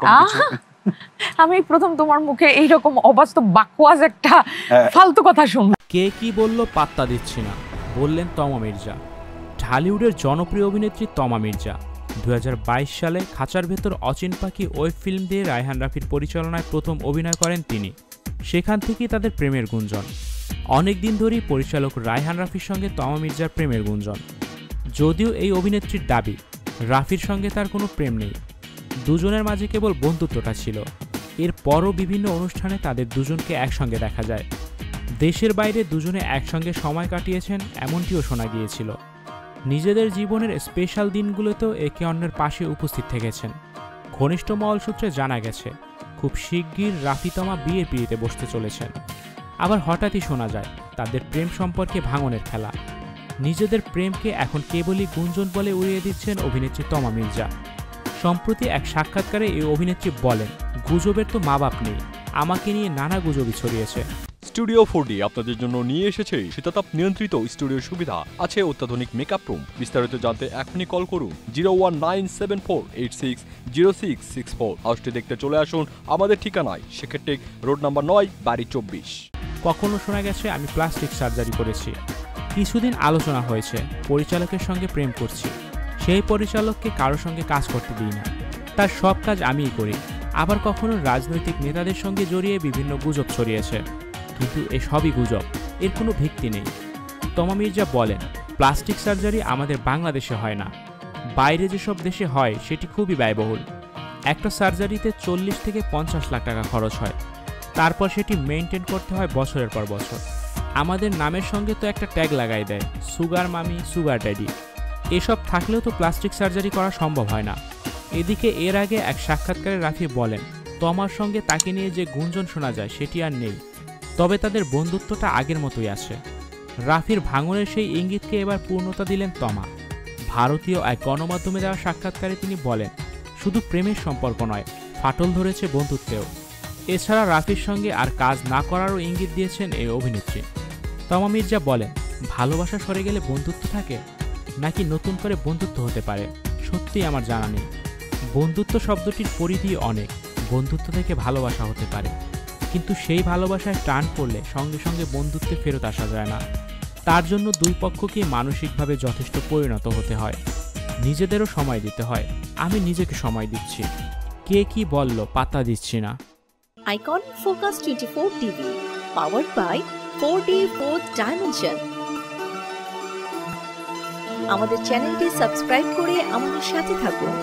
এরকম কিছু? আমি প্রথম তোমার মুখে এইরকম অবাস্তব বাকওয়াজ একটা ফালতু কথা শুনলাম। কে কি বলল পাত্তা দিচ্ছি না, বললেন তমা মির্জা। ঢালিউডের জনপ্রিয় অভিনেত্রী তমা মির্জা 2022 সালে খাঁচার ভেতর অচিন পাখি ওয়েব ফিল্ম দিয়ে রায়হান রাফির পরিচালনায় প্রথম অভিনয় করেন তিনি। সেখান থেকেই তাদের প্রেমের গুঞ্জন। অনেক দিন ধরেই পরিচালক রায়হান রাফির সঙ্গে তমা মির্জার প্রেমের গুঞ্জন। যদিও এই অভিনেত্রীর দাবি রাফির সঙ্গে তার কোনো প্রেম নেই, দুজনের মাঝে কেবল বন্ধুত্বটা ছিল। এরপরও বিভিন্ন অনুষ্ঠানে তাদের দুজনকে একসঙ্গে দেখা যায়। দেশের বাইরে দুজনে একসঙ্গে সময় কাটিয়েছেন এমনটিও শোনা গিয়েছিল। নিজেদের জীবনের স্পেশাল দিনগুলোতেও একে অন্যের পাশে উপস্থিত থেকেছেন। ঘনিষ্ঠ মহল সূত্রে জানা গেছে খুব শিগগির রাফি তমা বিয়ের পিঁড়িতে বসতে চলেছেন। আবার হঠাৎই শোনা যায় তাদের প্রেম সম্পর্কে ভাঙনের খেলা। নিজেদের প্রেমকে এখন কেবলই গুঞ্জন বলে উড়িয়ে দিচ্ছেন অভিনেত্রী তমা মির্জা। সম্প্রতি এক সাক্ষাৎকারে এই অভিনেত্রী বলেন, গুজবের তো মা বাপ নেই, আমাকে নিয়ে নানা গুজবই ছড়িয়েছে। স্টুডিও 4D আপনাদের জন্য নিয়ে এসেছে শীতাতাপ নিয়ন্ত্রিত স্টুডিও সুবিধা, আছে অত্যাধুনিক মেকআপ রুম। বিস্তারিত জানতে এখনই কল করুন 01974860664। হাউসটি দেখতে চলে আসুন আমাদের ঠিকানায় সেক্ষেত্রে রোড নাম্বার 9 বাড়ি 24। কখনো শোনা গেছে আমি প্লাস্টিক সার্জারি করেছি। কিছুদিন আলোচনা হয়েছে পরিচালকের সঙ্গে প্রেম করছি। সেই পরিচালককে কারোর সঙ্গে কাজ করতে দিই না, তার সব কাজ আমিই করি। আবার কখনো রাজনৈতিক নেতাদের সঙ্গে জড়িয়ে বিভিন্ন গুজব ছড়িয়েছে, কিন্তু এসবই গুজব, এর কোনো ভিত্তি নেই। তমা মির্জা বলেন, প্লাস্টিক সার্জারি আমাদের বাংলাদেশে হয় না, বাইরে যেসব দেশে হয় সেটি খুবই ব্যয়বহুল। একটা সার্জারিতে 40 থেকে 50 লাখ টাকা খরচ হয়, তারপর সেটি মেনটেন করতে হয় বছরের পর বছর। আমাদের নামের সঙ্গে তো একটা ট্যাগ লাগাই দেয়, সুগার মামি, সুগার ড্যাডি। এসব থাকলেও তো প্লাস্টিক সার্জারি করা সম্ভব হয় না। এদিকে এর আগে এক সাক্ষাৎকারে রাফি বলেন, তমার সঙ্গে তাকে নিয়ে যে গুঞ্জন শোনা যায় সেটি আর নেই, তবে তাদের বন্ধুত্বটা আগের মতোই আছে। রাফির ভাঙনের সেই ইঙ্গিতকে এবার পূর্ণতা দিলেন তমা। ভারতীয় এক গণমাধ্যমে দেওয়া সাক্ষাৎকারে তিনি বলেন, শুধু প্রেমের সম্পর্ক নয়, ফাটল ধরেছে বন্ধুত্বেও। এছাড়া রাফির সঙ্গে আর কাজ না করারও ইঙ্গিত দিয়েছেন এই অভিনেত্রী। তমা মির্জা বলেন, ভালোবাসা সরে গেলে বন্ধুত্ব থাকে নাকি নতুন করে বন্ধুত্ব হতে পারে সত্যিই আমার জানা নেই। বন্ধুত্ব শব্দটির পরিধি অনেক, বন্ধুত্ব থেকে ভালোবাসা হতে পারে, কিন্তু সেই ভালোবাসায় টান পড়লে সঙ্গে সঙ্গে বন্ধুত্বে ফেরত আসা যায় না। তার জন্য দুই পক্ষকেই মানসিকভাবে যথেষ্ট পরিণত হতে হয়, নিজেদেরও সময় দিতে হয়। আমি নিজেকে সময় দিচ্ছি, কে কি বলল পাত্তা দিচ্ছি না। Icon focus 24 TV, powered by 4D Fourth Dimension। আমাদের চ্যানেলটি সাবস্ক্রাইব করে আমাদের সাথে থাকুন।